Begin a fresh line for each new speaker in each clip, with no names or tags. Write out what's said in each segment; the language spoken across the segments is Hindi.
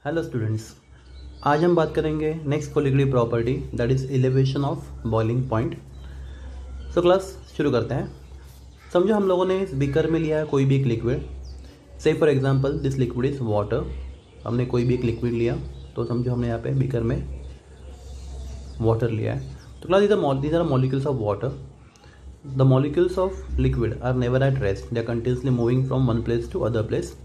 हेलो स्टूडेंट्स, आज हम बात करेंगे next colligative property that is elevation of boiling point. So class शुरू करते हैं। समझो हम लोगों ने इस बीकर में लिया है कोई भी एक लिक्विड, से for example this liquid is water. हमने कोई भी एक लिक्विड लिया तो समझो हमने यहाँ पे बीकर में वाटर लिया है। तो class these are molecules of water. The molecules of liquid are never at rest. They are continuously moving from one place to other place.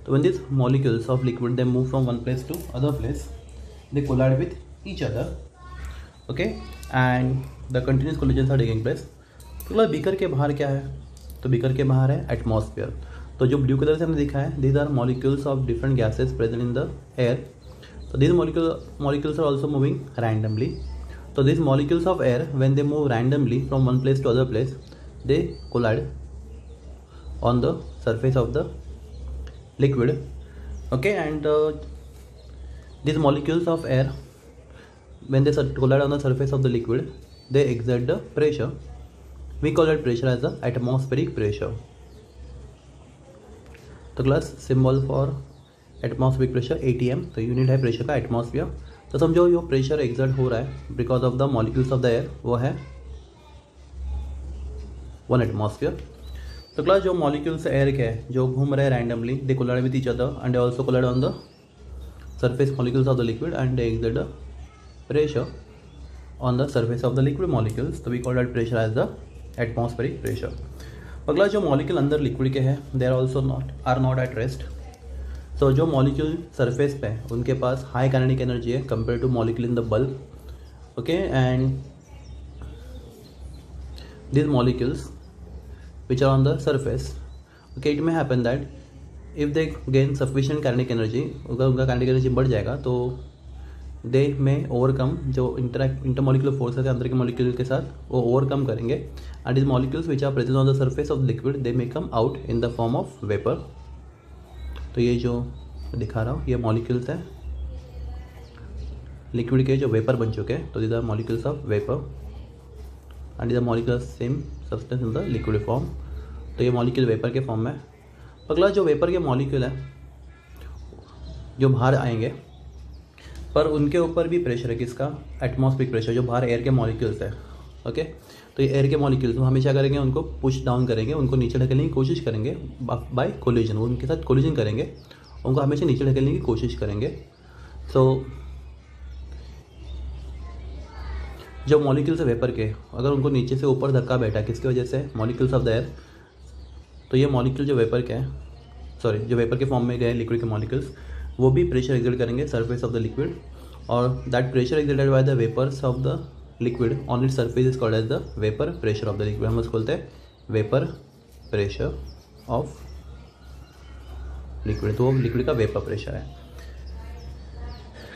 So when these molecules of liquid they move from one place to other place, they collide with each other. Okay, and the continuous collisions are taking place. तो बीकर के बाहर क्या है? तो बीकर के बाहर है एटमॉस्फेयर। तो जो ब्लू कलर से हमने दिखा है, these are molecules of different gases present in the air. So these molecules are also moving randomly. So these molecules of air, when they move randomly from one place to other place, they collide on the surface of the liquid. Okay, and these molecules of air, when they collide on the surface of the liquid, they exert the pressure. We call that pressure as the atmospheric pressure. तो class symbol for atmospheric pressure ATM, तो यूनिट है प्रेशर का एटमॉस्फेयर। तो समझो जो प्रेशर एक्सर्ट हो रहा है because of the molecules of the air, वो है 1 एटमॉस्फेयर। तो क्लास जो मॉलिक्यूल्स एयर के हैं जो घूम रहे हैं randomly, they collide with each other and they also collide on the surface molecules of the liquid and they exert the pressure on the surface of the liquid molecules. तो we call that pressure as the atmospheric pressure. अगला जो मॉलिक्यूल अंदर लिक्विड के हैं, they are not at rest. So जो मॉलिक्यूल सरफेस पे है उनके पास हाई काइनेटिक एनर्जी है compare to molecule in the bulk. Okay, and these molecules which are on the surface, okay, it may happen that if they gain sufficient kinetic energy, अगर उनका kinetic energy बढ़ जाएगा तो they may overcome जो intermolecular forces है अंदर के molecule के साथ, वो overcome करेंगे and these molecules which are present on the surface of the liquid they may come out in the form of vapor। तो ये जो दिखा रहा हूँ ये molecules है लिक्विड के जो वेपर बन चुके हैं, तो these are molecules of vapor and these are molecules same substance in the liquid form। तो ये मॉलिक्यूल वेपर के फॉर्म में। अगला जो वेपर के मॉलिक्यूल है जो बाहर आएंगे, पर उनके ऊपर भी प्रेशर है, किसका? एटमॉस्फेरिक प्रेशर, जो बाहर एयर के मॉलिक्यूल्स है। ओके, तो ये एयर के मॉलिक्यूल्स हम हमेशा करेंगे उनको पुश डाउन करेंगे, उनको नीचे ढकेलने की कोशिश करेंगे बाय कोलिजन, वो उनके साथ कोलिजन करेंगे, उनको हमेशा नीचे ढकेलने की कोशिश करेंगे। सो जो मॉलिक्यूल्स है वेपर के, अगर उनको नीचे से ऊपर धक्का बैठा किसकी वजह से? Molecules of the air. तो ये मॉलिक्यूल जो वेपर के हैं, सॉरी जो वेपर के फॉर्म में गए लिक्विड के मॉलिक्यूल्स, वो भी प्रेशर एक्सर्ट करेंगे सरफेस ऑफ द लिक्विड, और that pressure exerted by the vapours of the liquid on its surface is called as the vapour pressure of the liquid. हम उसको बोलते हैं वेपर प्रेशर ऑफ लिक्विड। तो वो लिक्विड का वेपर प्रेशर है।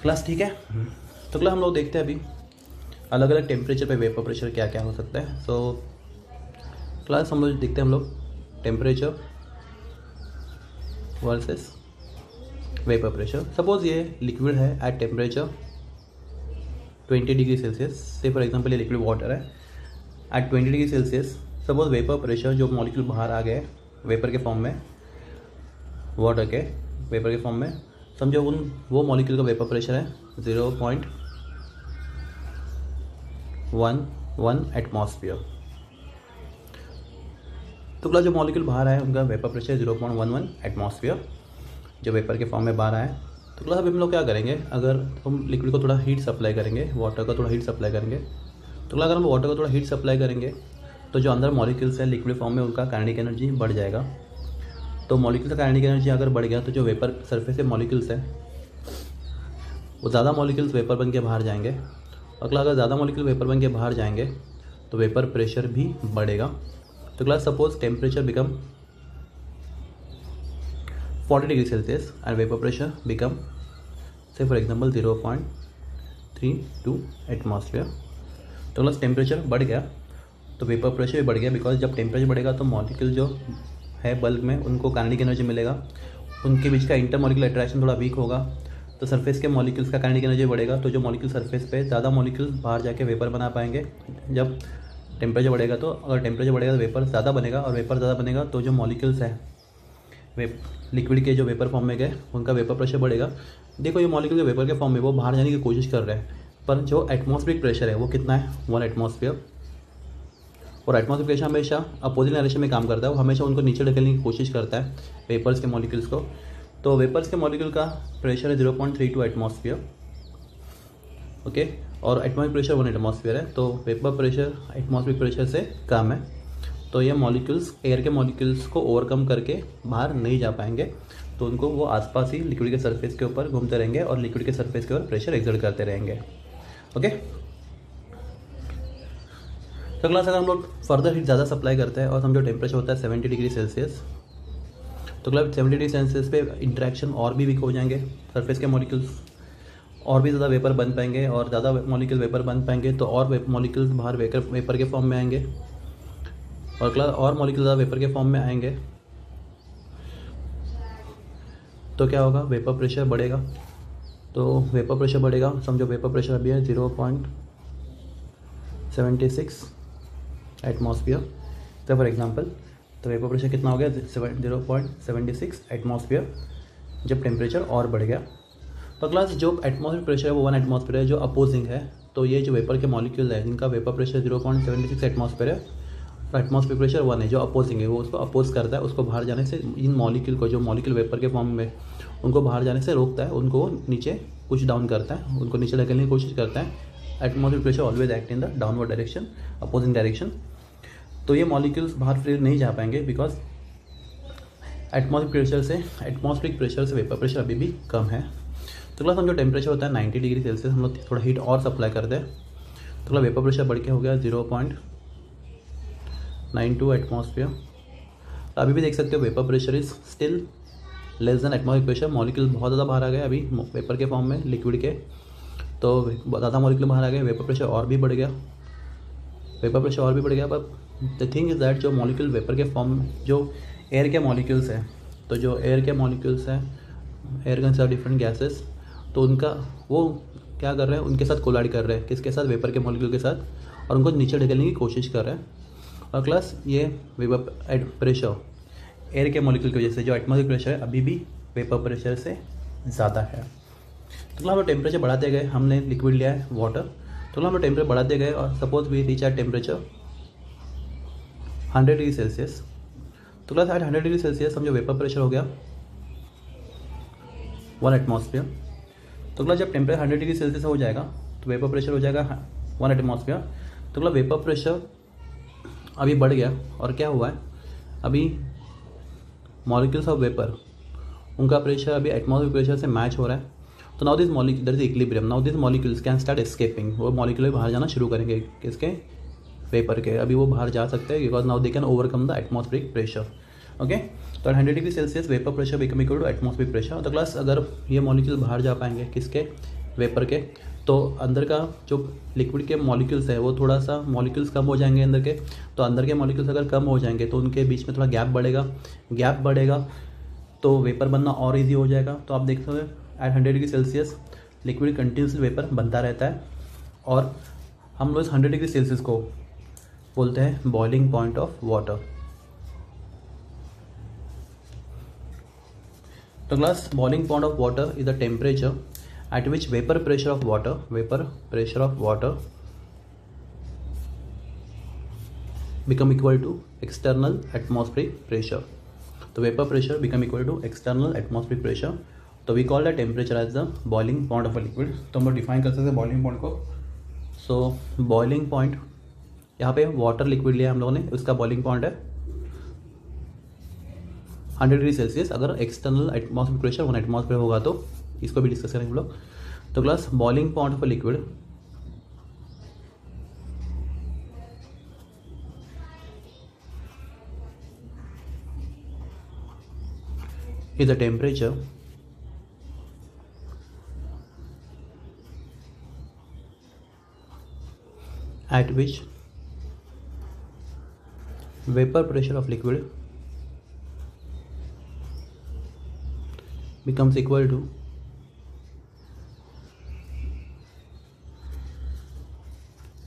क्लास ठीक है। तो क्लास हम लोग देखते हैं अभी अलग अलग टेम्परेचर पे वेपर प्रेशर क्या क्या हो सकता है। सो क्लास हम लोग देखते हैं हम लोग temperature versus vapour pressure. Suppose ये लिक्विड है एट टेम्परेचर 20 डिग्री सेल्सियस, से फॉर एग्जांपल ये लिक्विड वाटर है at 20 degree Celsius. Suppose vapour pressure जो मॉलिक्यूल बाहर आ गए वेपर के फॉर्म में, वाटर के वेपर के फॉर्म में, समझो वो मॉलिक्यूल का वेपर प्रेशर है 0.11 एटमॉस्फेयर। तो क्लास जो मॉलिक्यूल बाहर आए उनका वेपर प्रेशर 0.11 एटमॉस्फेयर, जो वेपर के फॉर्म में बाहर आए। तो क्लास अभी हम लोग क्या करेंगे, अगर हम लिक्विड को थोड़ा हीट सप्लाई करेंगे, वाटर का थोड़ा हीट सप्लाई करेंगे, तो क्लास अगर हम वाटर को थोड़ा हीट सप्लाई करेंगे तो जो अंदर मॉलिक्यूल्स है लिक्विड फॉर्म में उनका काइनेटिक एनर्जी बढ़ जाएगा। तो मॉलिक्यूल का काइनेटिक एनर्जी अगर बढ़ गया तो जो वेपर सरफेस से मॉलिक्यूल्स है वो ज़्यादा मॉलिक्यूल्स वेपर बन के बाहर जाएंगे। अगला अगर ज़्यादा मॉलिक्यूल वेपर बन के बाहर जाएंगे तो वेपर प्रेशर भी बढ़ेगा। तो class suppose temperature become 40 degree Celsius and vapour pressure become से फॉर एग्जांपल 0.32 एटमॉस्फेयर। तो क्लास टेम्परेचर बढ़ गया तो वेपर प्रेशर भी बढ़ गया, बिकॉज जब टेम्परेचर बढ़ेगा तो मॉलिक्यूल जो है बल्क में उनको काइनेटिक एनर्जी मिलेगा, उनके बीच का इंटरमॉलिक्यूलर अट्रैक्शन थोड़ा वीक होगा, तो सरफेस के मॉलिक्यूल्स का काइनेटिक एनर्जी बढ़ेगा। तो जो मॉलिक्यूल सरफेस पे ज़्यादा मॉलिक्यूल्स बाहर जाके वेपर बना पाएंगे। जब टेम्परेचर बढ़ेगा तो अगर टेम्परेचर बढ़ेगा तो वेपर ज़्यादा बनेगा, और वेपर ज़्यादा बनेगा तो जो मॉलिक्यूल्स है लिक्विड के जो वेपर फॉर्म में गए उनका वेपर प्रेशर बढ़ेगा। देखो ये मॉलिक्यूल जो वेपर के फॉर्म में वो बाहर जाने की कोशिश कर रहे हैं, पर जो एटमॉस्फेरिक प्रेशर है वो कितना है, 1 एटमॉस्फेयर। और एटमॉस्फेरिक प्रेशर हमेशा अपोजिट डायरेक्शन में काम करता है, वो हमेशा उनको नीचे ढकेलने की कोशिश करता है वेपर्स के मॉलिक्यूल्स को। तो वेपर्स के मॉलिक्यूल का प्रेशर है 0.32 एटमॉस्फेयर, ओके, और एटमॉस्फेरिक प्रेशर 1 एटमॉस्फेयर है। तो वेपर प्रेशर एटमॉस्फेरिक प्रेशर से कम है, तो ये मॉलिक्यूल्स एयर के मॉलिक्यूल्स को ओवरकम करके बाहर नहीं जा पाएंगे, तो उनको वो आसपास ही लिक्विड के सरफेस के ऊपर घूमते रहेंगे और लिक्विड के सरफेस के ऊपर प्रेशर एक्सर्ट करते रहेंगे, ओके। तो क्लास अगर हम लोग फर्दर हीट ज़्यादा सप्लाई करते हैं और समझो टेम्परेचर होता है 70 डिग्री सेल्सियस, तो क्लास 70 डिग्री सेल्सियस पे इंटरेक्शन और भी वीक हो जाएंगे, सरफेस के मॉलिक्यूल्स और भी ज़्यादा वेपर बन पाएंगे, और ज़्यादा मॉलिक्यूल वेपर बन पाएंगे तो और मॉलिक्यूल्स बाहर वेपर के फॉर्म में आएंगे, और क्लास और मॉलिक्यूल ज़्यादा वेपर के फॉर्म में आएंगे तो क्या होगा, वेपर प्रेशर बढ़ेगा। तो वेपर प्रेशर बढ़ेगा, समझो वेपर प्रेशर अभी है 0.76 एटमॉस्फेयर, तो फॉर एग्जांपल तो वेपर प्रेशर कितना हो गया 0.76 एटमॉस्फेयर जब टेम्परेचर और बढ़ गया। तो क्लास जो एटमॉस्फेरिक प्रेशर है वो 1 एटमॉस्फेयर है जो अपोजिंग है, तो ये जो वेपर के मॉलिक्यूल है जिनका वेपर प्रेशर 0.76 एटमॉस्फेयर है, एटमॉस्फेरिक प्रेशर 1 है जो अपोजिंग है, वो उसको अपोज करता है, उसको बाहर जाने से इन मॉलिक्यूल को, जो मॉलिक्यूल वेपर के फॉर्म में उनको बाहर जाने से रोकता है, उनको नीचे पुश डाउन करता है, उनको नीचे ढकेलने की कोशिश करता है। Atmospheric pressure always act in the downward direction, opposing direction. तो ये मॉलिक्यूल्स बाहर फ्री नहीं जा पाएंगे बिकॉज एटमॉस्फेरिक प्रेशर से वेपर प्रेशर अभी भी कम है। तो क्लास हम जो टेम्परेचर होता है 90 डिग्री सेल्सियस, हम लोग थोड़ा हीट और सप्लाई कर दें तो क्लास वेपर प्रेशर बढ़ के हो गया 0.92 एटमॉस्फेयर। अभी भी देख सकते हो vapour pressure is still less than atmospheric pressure, molecule बहुत ज़्यादा बाहर आ गए अभी वेपर के फॉर्म में लिक्विड के, तो ज़्यादा मॉलिक्यूल बाहर आ गए, वेपर प्रेशर और भी बढ़ गया, पर द थिंग इज़ दैट जो मॉलिक्यूल वेपर के फॉर्म जो एयर के मॉलिक्यूल्स हैं, तो जो एयर के मॉलिक्यूल्स हैं, air consist of different gases, तो उनका वो क्या कर रहे हैं, उनके साथ कोलाइड कर रहे हैं, किसके साथ, वेपर के मॉलिक्यूल के साथ, और उनको नीचे ढकेलने की कोशिश कर रहे हैं। और क्लास ये वेपर प्रेशर एयर के मॉलिक्यूल की वजह से जो एटमॉस्फेरिक प्रेशर है अभी भी वेपर प्रेशर से ज़्यादा है। तो क्लास हम टेम्परेचर बढ़ाते गए, हमने लिक्विड लिया है वाटर, तो हम टेम्परेचर बढ़ाते गए और suppose we reach at temperature 100 degree Celsius. तो क्लास एट 100 डिग्री सेल्सियस समझो वेपर प्रेशर हो गया 1 एटमॉस्फेयर। तो क्लास जब टेम्परेचर 100 डिग्री सेल्सियस हो जाएगा तो वेपर प्रेशर हो जाएगा 1 एटमॉस्फेयर। तो क्लास वेपर प्रेशर अभी बढ़ गया, और क्या हुआ है, अभी मॉलिक्यूल्स ऑफ वेपर उनका प्रेशर अभी एटमॉस्फेरिक प्रेशर से मैच हो रहा है। तो now this molecule there is equilibrium, now this molecules can start escaping, वो मॉलिक्यूल बाहर जाना शुरू करेंगे, किसके, वेपर के। अभी वो बाहर जा सकते हैं because now they can overcome the atmospheric pressure, okay. तो 100 degree Celsius vapour pressure become equal to atmospheric pressure. तो क्लास अगर ये मॉलिक्यूल बाहर जा पाएंगे, किसके, वेपर के, तो अंदर का जो लिक्विड के मॉलिक्यूल्स है वो थोड़ा सा मॉलिक्यूल्स कम हो जाएंगे अंदर के, तो अंदर के मॉलिक्यूल्स अगर कम हो जाएंगे तो उनके बीच में थोड़ा गैप बढ़ेगा तो वेपर बनना और इजी हो जाएगा। तो आप देखते हो at 100 degree Celsius liquid continuously vapour बनता रहता है, और हम लोग इस 100 डिग्री सेल्सियस को बोलते हैं बॉइलिंग पॉइंट ऑफ वाटर। तो class boiling point of water is the temperature at which vapor pressure of water become equal to external atmospheric pressure. तो vapor pressure become equal to external atmospheric pressure, तो we call the temperature as the boiling point of a liquid। तो हम लोग डिफाइन कर सकते हैं बॉइलिंग पॉइंट को। सो बॉइलिंग पॉइंट यहाँ पे वाटर लिक्विड लिया हम लोगों ने, उसका बॉइलिंग पॉइंट है 100 डिग्री सेल्सियस। अगर एक्सटर्नल एटमॉस्फेरिक प्रेशर 1 एटमॉस्फेयर होगा तो इसको भी डिस्कस करेंगे हम लोग। तो class boiling point of a liquid is the temperature at which vapor pressure of liquid becomes equal to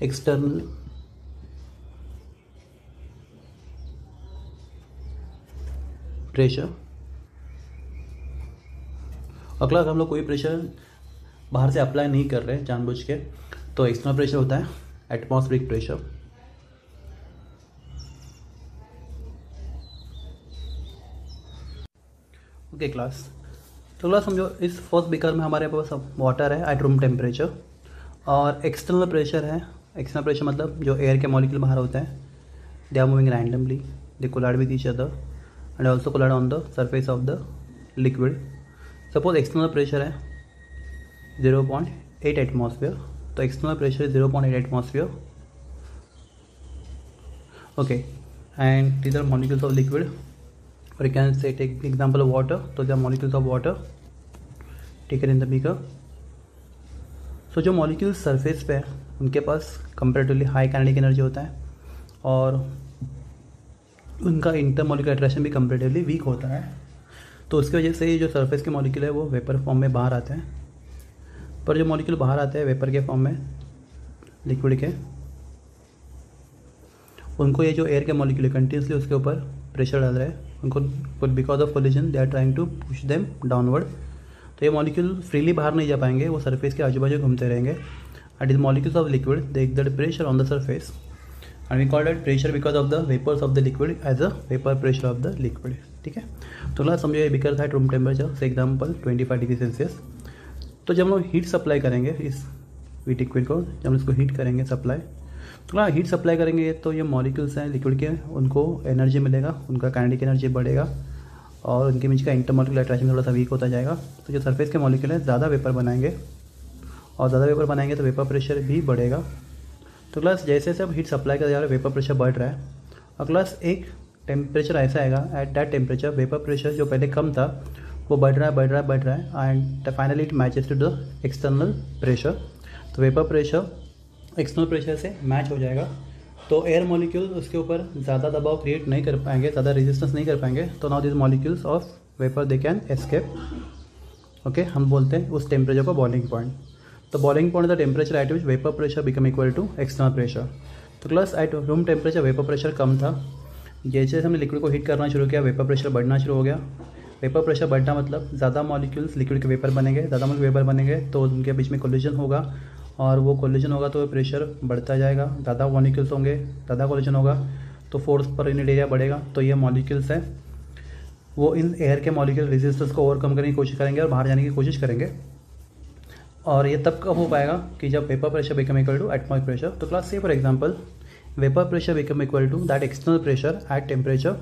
external pressure और क्लास हम लोग कोई प्रेशर बाहर से अप्लाई नहीं कर रहे जानबूझ के, तो एक्सटर्नल प्रेशर होता है एटमॉस्फेरिक प्रेशर। ओके क्लास, तो क्लास समझो इस फर्स्ट बीकर में हमारे पास वाटर है एट रूम टेम्परेचर, और एक्सटर्नल प्रेशर है। एक्सटर्नल प्रेशर मतलब जो एयर के मॉलिक्यूल बाहर होते हैं, they are moving randomly, they collide with each other and also collide on the surface of the liquid. Suppose external pressure है 0.8 एटमॉस्फेयर, तो external pressure is 0.8 atmosphere. Okay, and these are molecules of liquid, or you can say take example of water, so they are molecules of water taken in the beaker। so जो molecules surface पे है उनके पास comparatively high kinetic energy होता है, और उनका इंटरमोलिकुलर अट्रैक्शन भी comparatively weak होता है, तो उसकी वजह से ये जो सरफेस के मॉलिक्यूल है वो वेपर फॉर्म में बाहर आते हैं। पर जो मॉलिक्यूल बाहर आते हैं वेपर के फॉर्म में लिक्विड के, उनको ये जो एयर के मॉलिक्यूल है कंटिन्यूसली उसके ऊपर प्रेशर डाल रहा है, उनको because of collision they are trying to push them downward. तो ये मॉलिक्यूल फ्रीली बाहर नहीं जा पाएंगे, वो सरफेस के आजू बाजू घूमते रहेंगे। And is molecules of liquid they exert pressure on the surface, and we call that pressure because of the vapours of the liquid as a vapour pressure of the liquid. ठीक है, तो क्लास समझो ये बिकर था room temperature say example 25 degree Celsius. तो जब हम लोग हीट सप्लाई करेंगे इस वीट लिक्विड को, जब हम इसको हीट करेंगे सप्लाई, तो क्लास हीट सप्लाई करेंगे तो ये मॉलिक्यूल्स हैं लिक्विड के, उनको एनर्जी मिलेगा, उनका काइनेटिक एनर्जी बढ़ेगा, और उनके बीच का इंटरमॉलिक्यूलर अट्रैक्शन थोड़ा सा वीक होता जाएगा। तो जो सरफेस के मॉलिक्यूल है ज़्यादा वेपर बनाएंगे, और ज़्यादा वेपर बनाएंगे तो वेपर प्रेशर भी बढ़ेगा। तो क्लास जैसे जैसे अब हीट सप्लाई का जा रहा है वेपर प्रेशर बढ़ रहा है, और क्लास एक टेम्परेचर ऐसा आएगा at that temperature vapour pressure जो पहले कम था वो बढ़ रहा है and finally it matches to the external pressure. तो वेपर प्रेशर एक्सटर्नल प्रेशर से मैच हो जाएगा, तो एयर मॉलिक्यूल उसके ऊपर ज़्यादा दबाव क्रिएट नहीं कर पाएंगे, ज़्यादा रेजिस्टेंस नहीं कर पाएंगे। तो now this molecules of vapour they can escape. Okay, हम बोलते हैं उस टेम्परेचर को बॉइलिंग पॉइंट। तो boiling point the temperature at which vapour pressure become equal to external pressure. तो class at room temperature vapour pressure कम था, जैसे हमने लिक्विड को हीट करना शुरू किया वेपर प्रेशर बढ़ना शुरू हो गया। वेपर प्रेशर बढ़ना मतलब ज़्यादा मॉलिक्यूल्स लिक्विड के वेपर बनेंगे, ज़्यादा मॉलिक्यूल वेपर बनेंगे तो उनके बीच में कोलिजन होगा, और वो कोलिजन होगा तो प्रेशर बढ़ता जाएगा। ज़्यादा मॉलिक्यूल्स होंगे, ज़्यादा कोलिजन होगा तो फोर्स पर यूनिट एरिया बढ़ेगा। तो ये मॉलिक्यूल्स हैं वो इन एयर के मॉलिक्यूल रेजिस्टेंस को ओवरकम करने की कोशिश करेंगे और बाहर जाने की कोशिश करेंगे, और ये तब कब हो पाएगा कि जब vapour pressure become equal to atmospheric pressure. तो क्लास से for example vapour pressure become equal to that external pressure at temperature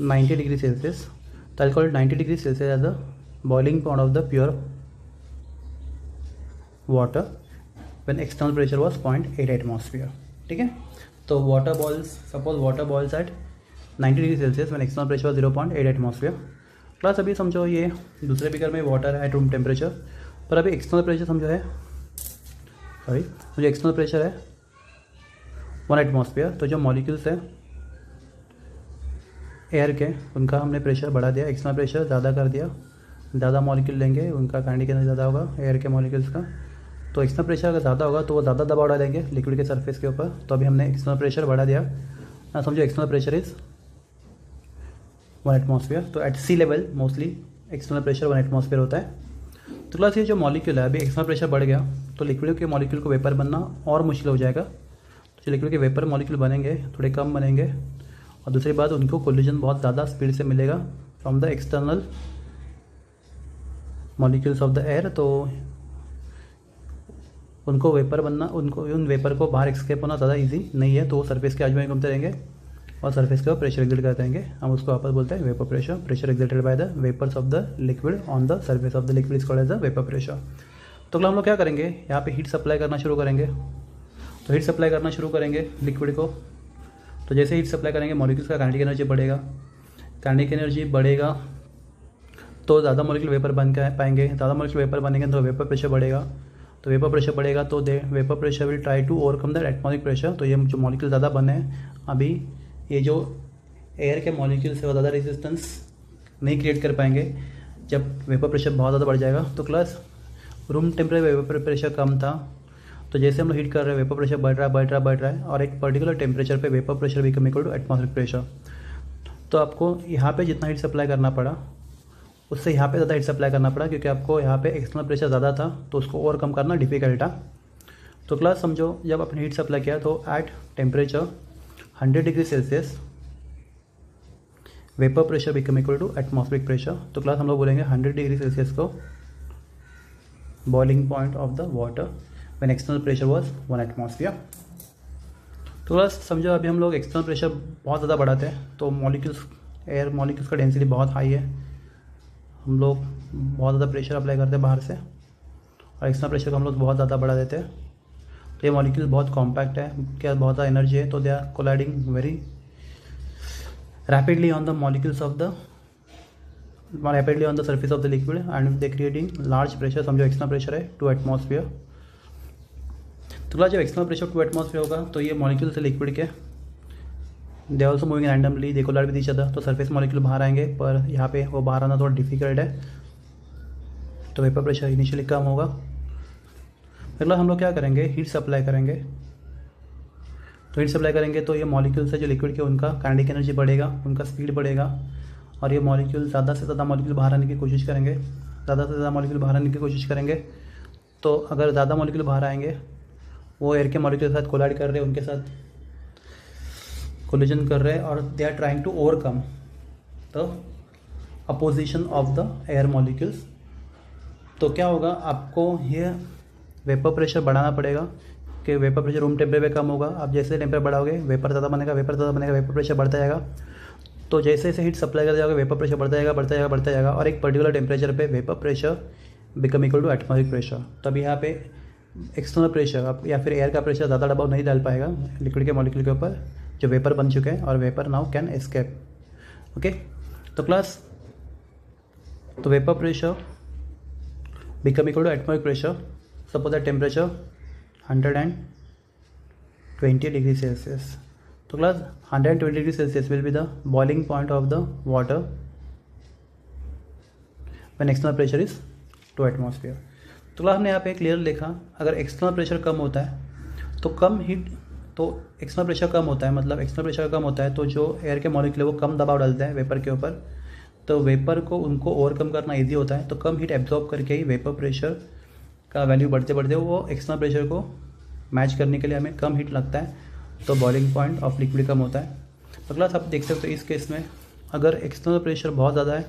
90 degree Celsius. तो I call 90 degree Celsius as the boiling point of the pure water when external pressure was 0.8 atmosphere. ठीक है, तो water boils, suppose water boils at 90 degree Celsius when external pressure was 0.8 atmosphere. Plus अभी समझो ये दूसरे बीकर में वाटर है एट रूम टेम्परेचर, पर अभी एक्सटर्नल प्रेशर समझो है, सॉरी जो एक्सटर्नल प्रेशर है 1 एटमॉस्फेयर। तो जो मॉलिक्यूल्स हैं एयर के उनका हमने प्रेशर बढ़ा दिया, एक्सटर्नल प्रेशर ज़्यादा कर दिया, ज़्यादा मॉलिक्यूल लेंगे उनका काइनेटिक एनर्जी ज़्यादा होगा एयर के मॉलिक्यूल्स का। तो एक्सटर्नल प्रेशर अगर ज़्यादा होगा तो वो ज़्यादा दबाव डालेंगे लिक्विड के सरफेस के ऊपर। तो अभी हमने एक्सटर्नल प्रेशर बढ़ा दिया ना, समझो एक्सटर्नल प्रेशर इज़ 1 एटमॉस्फेयर। तो at sea level mostly external pressure 1 atmosphere होता है। तो क्लास ये जो मॉलिक्यूल है अभी एक्सटर्नल प्रेशर बढ़ गया तो लिक्विड के मॉलिक्यूल को वेपर बनना और मुश्किल हो जाएगा। तो जो लिक्विड के वेपर मॉलिक्यूल बनेंगे थोड़े कम बनेंगे, और दूसरी बात उनको कोलिजन बहुत ज़्यादा स्पीड से मिलेगा from the external molecules of the air. तो उनको वेपर बनना, उनको उन वेपर को बाहर एक्सकेप होना ज़्यादा इजी नहीं है, तो वो सरफेस के आजू बाजू घूमते रहेंगे और सरफेस के ऊपर प्रेशर एक्सर्ट करते रहेंगे। हम उसको वापस बोलते हैं vapour pressure. Pressure exerted by the vapours of the liquid on the surface of the liquid is called as the vapour pressure. तो हम लोग क्या करेंगे, यहाँ पे हीट सप्लाई करना शुरू करेंगे। तो हीट सप्लाई करना शुरू करेंगे लिक्विड को, तो जैसे हीट सप्लाई करेंगे मॉलिक्यूल्स का काइनेटिक एनर्जी बढ़ेगा। काइनेटिक एनर्जी बढ़ेगा तो ज़्यादा मॉलिक्यूल वेपर बन पाएंगे, ज़्यादा मॉलिक्यूल वेपर बनेंगे तो वेपर प्रेशर बढ़ेगा। तो वेपर प्रेशर बढ़ेगा तो vapour pressure will try to overcome the atmospheric pressure. तो ये जो मॉलिक्यूल ज़्यादा बने हैं अभी, ये जो एयर के मॉलिक्यूल्स है वो ज़्यादा रेजिस्टेंस नहीं क्रिएट कर पाएंगे जब वेपर प्रेशर बहुत ज़्यादा बढ़ जाएगा। तो class room temperature vapour pressure कम था, तो जैसे हम लोग हीट कर रहे हैं वेपर प्रेशर बढ़ रहा है और एक पर्टिकुलर टेम्परेचर पे vapour pressure become equal to atmospheric pressure. तो आपको यहाँ पे जितना हीट सप्लाई करना पड़ा उससे यहाँ पे ज़्यादा हीट सप्लाई करना पड़ा, क्योंकि आपको यहाँ पे एक्सटर्नल प्रेशर ज़्यादा था तो उसको ओवरकम करना डिफिकल्ट था। तो क्लास समझो, जब आपने हीट सप्लाई किया तो at temperature 100 degree Celsius vapour pressure become equal to atmospheric pressure. तो क्लास हम लोग बोलेंगे 100 डिग्री सेल्सियस को boiling point of the water when external pressure was 1 atmosphere. तो क्लास समझो, अभी हम लोग एक्सटर्नल प्रेशर बहुत ज़्यादा बढ़ाते हैं तो मॉलिक्यूल्स, एयर मॉलिक्यूल्स का डेंसिटी बहुत हाई है, हम लोग बहुत ज़्यादा प्रेशर अप्लाई करते हैं बाहर से और एक्सटर्नल प्रेशर को हम लोग बहुत ज़्यादा बढ़ा देते हैं। तो ये मॉलिक्यूल बहुत कॉम्पैक्ट है, क्या बहुत ज़्यादा एनर्जी है, तो they are colliding very rapidly on the molecules of the rapidly on the surface of the liquid and they creating large pressure। समझो एक्सटर्नल प्रेशर है 2 एटमॉस्फेयर। तो क्लास जब एक्सटर्नल प्रेशर 2 एटमॉस्फेयर होगा तो ये मॉलिक्यूल से लिक्विड के they also moving randomly, they collide with each other, तो सरफेस मॉलिक्यूल बाहर आएंगे, पर यहाँ पे वो बाहर आना थोड़ा डिफिकल्ट है, तो वेपर प्रेशर इनिशियली कम होगा। फिर हम लोग क्या करेंगे, हीट सप्लाई करेंगे। तो हीट सप्लाई करेंगे तो ये मॉलिक्यूल्स है जो लिक्विड के, उनका काइनेटिक एनर्जी बढ़ेगा, उनका स्पीड बढ़ेगा और ये मॉलिक्यूल ज़्यादा से ज़्यादा मॉलिक्यूल बाहर आने की कोशिश करेंगे, ज़्यादा से ज़्यादा मॉलिक्यूल बाहर आने की कोशिश करेंगे। तो अगर ज़्यादा मॉलिक्यूल बाहर आएंगे, वो एयर के मॉलिक्यूल के साथ कोलाइड कर रहे हैं, उनके साथ कोलिजन कर रहे हैं और they are trying to overcome the opposition of the air molecules. तो क्या होगा, आपको ये वेपर प्रेशर बढ़ाना पड़ेगा कि वेपर प्रेशर रूम टेम्परेचर पे कम होगा। आप जैसे टेम्परेचर बढ़ाओगे वेपर ज़्यादा बनेगा, वेपर ज़्यादा बनेगा, वेपर प्रेशर बढ़ता जाएगा। तो जैसे जैसे हीट सप्लाई करते जाओगे वेपर प्रेशर बढ़ता जाएगा, बढ़ता जाएगा, बढ़ता जाएगा और एक पर्टिकुलर टेम्परेचर पे vapour pressure become equal to atmospheric pressure. तब यहाँ पे एक्सटर्नल प्रेशर आप या फिर एयर का प्रेशर ज़्यादा दबाव नहीं डाल पाएगा लिक्विड के मॉलिक्यूल के ऊपर जो वेपर बन चुके हैं, और vapour now can escape. Okay, तो क्लास तो vapour pressure become equal to atmospheric pressure. Suppose that temperature 120 degree Celsius. तो class 120 degree Celsius will be the boiling point of the water when external pressure is 2 atmosphere. तो क्लास हमने यहाँ पे क्लियर लिखा, अगर एक्सटर्नल प्रेशर कम होता है तो कम हीट, तो एक्सटर्नल प्रेशर कम होता है मतलब एक्सटर्नल प्रेशर कम होता है तो जो एयर के मॉलिक्यूल है वो कम दबाव डालते हैं वेपर के ऊपर, तो वेपर को उनको ओवरकम करना ईजी होता है। तो कम हीट एब्जॉर्ब करके ही वेपर प्रेशर का वैल्यू बढ़ते बढ़ते वो एक्सटर्नल प्रेशर को मैच करने के लिए हमें कम हीट लगता है, तो बॉइलिंग पॉइंट ऑफ लिक्विड कम होता है। तो क्लास आप देख सकते हो इस केस में अगर एक्सटर्नल प्रेशर बहुत ज़्यादा है